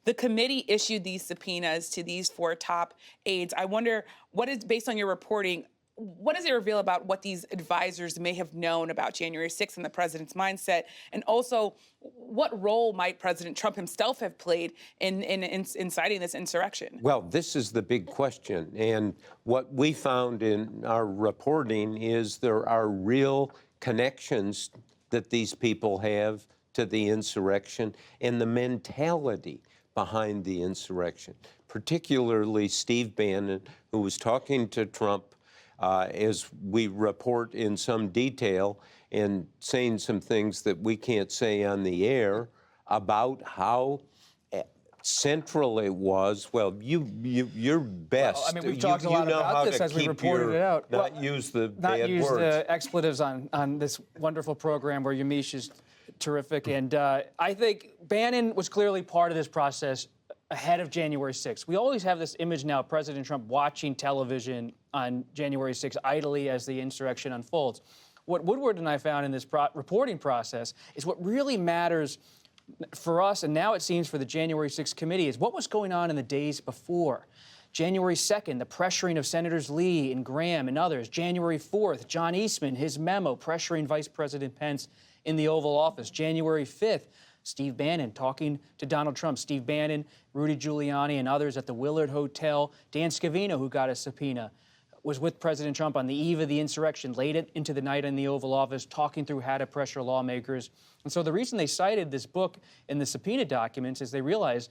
The committee issued these subpoenas to these four top aides. I wonder, what is, based on your reporting, what does it reveal about what these advisors may have known about January 6th and the president's mindset? And also, what role might President Trump himself have played in inciting this insurrection? Well, this is the big question. And what we found in our reporting is there are real connections that these people have to the insurrection and the mentality behind the insurrection, particularly Steve Bannon, who was talking to Trump, as we report in some detail, and saying some things that we can't say on the air about how central it was. Well, you're best. Well, I mean, we've talked a lot about this as we reported it out. Not use the not bad use words. the expletives on this wonderful program where Yamiche is terrific. And I think Bannon was clearly part of this process ahead of January 6th. We always have this image now of President Trump watching television on January 6th idly as the insurrection unfolds. What Woodward and I found in this reporting process is what really matters for us, and now it seems for the January 6th committee, is what was going on in the days before. January 2nd, the pressuring of Senators Lee and Graham and others. January 4th, John Eastman, his memo pressuring Vice President Pence in the Oval Office. January 5th, Steve Bannon talking to Donald Trump. Steve Bannon, Rudy Giuliani, and others at the Willard Hotel. Dan Scavino, who got a subpoena, was with President Trump on the eve of the insurrection, late into the night in the Oval Office, talking through how to pressure lawmakers. And so the reason they cited this book in the subpoena documents is they realized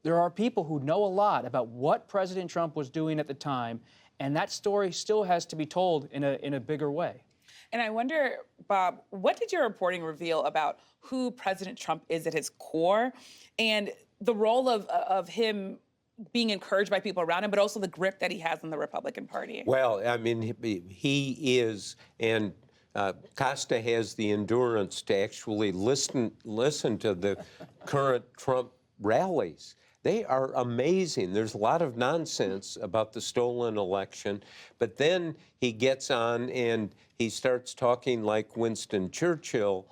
there are people who know a lot about what President Trump was doing at the time, and that story still has to be told in a bigger way. And I wonder, Bob, what did your reporting reveal about who President Trump is at his core, and the role of him being encouraged by people around him, but also the grip that he has on the Republican Party? Well, I mean, he is, and Costa has the endurance to actually listen to the current Trump rallies. They are amazing. There's a lot of nonsense about the stolen election, but then he gets on and he starts talking like Winston Churchill.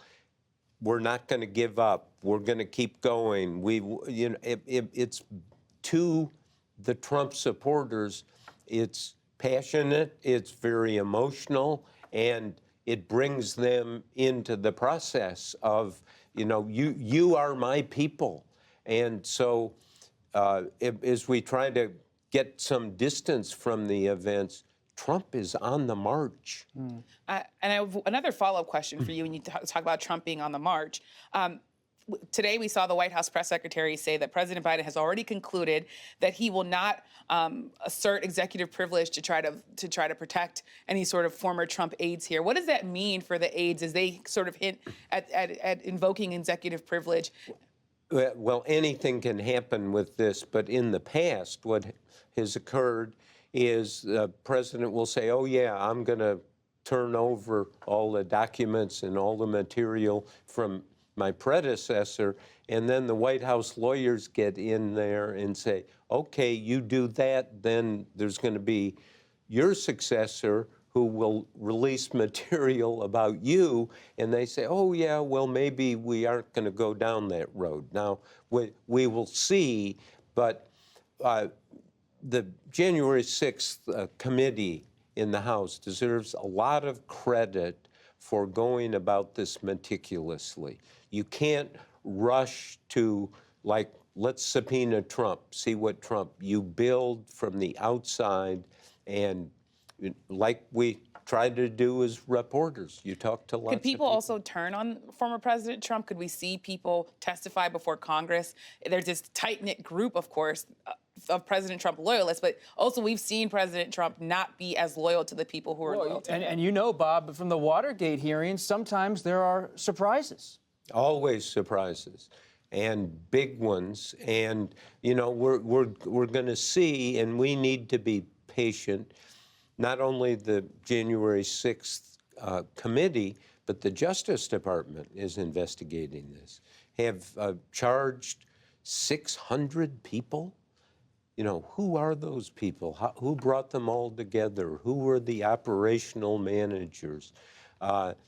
We're not going to give up. We're going to keep going. It's to the Trump supporters. It's passionate. It's very emotional, and it brings them into the process of, you are my people, and so. As we try to get some distance from the events, Trump is on the march. And I have another follow-up question for you when you talk about Trump being on the march. Today, we saw the White House press secretary say that President Biden has already concluded that he will not assert executive privilege to try to protect any sort of former Trump aides here. What does that mean for the aides as they sort of hint at invoking executive privilege? Well, anything can happen with this, but in the past, what has occurred is the president will say, oh, yeah, I'm going to turn over all the documents and all the material from my predecessor, and then the White House lawyers get in there and say, okay, you do that, then there's going to be your successor who will release material about you, and they say, oh, yeah, well, maybe we aren't going to go down that road. Now, we will see, but the January 6th committee in the House deserves a lot of credit for going about this meticulously. You can't rush to, like, let's subpoena Trump, see what Trump. You build from the outside, and like we tried to do as reporters. You talk to lots of people. Could people also turn on former President Trump? Could we see people testify before Congress? There's this tight-knit group, of course, of President Trump loyalists, but also we've seen President Trump not be as loyal to the people who are loyal to him. And you know, Bob, from the Watergate hearings, sometimes there are surprises. Always surprises, and big ones. And, we're going to see, and we need to be patient. Not only the January 6th committee, but the Justice Department is investigating this. Have charged 600 people. Who are those people? Who brought them all together? Who were the operational managers? What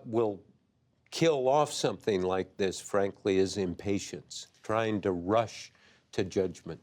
will kill off something like this, frankly, is impatience. trying to rush to judgment.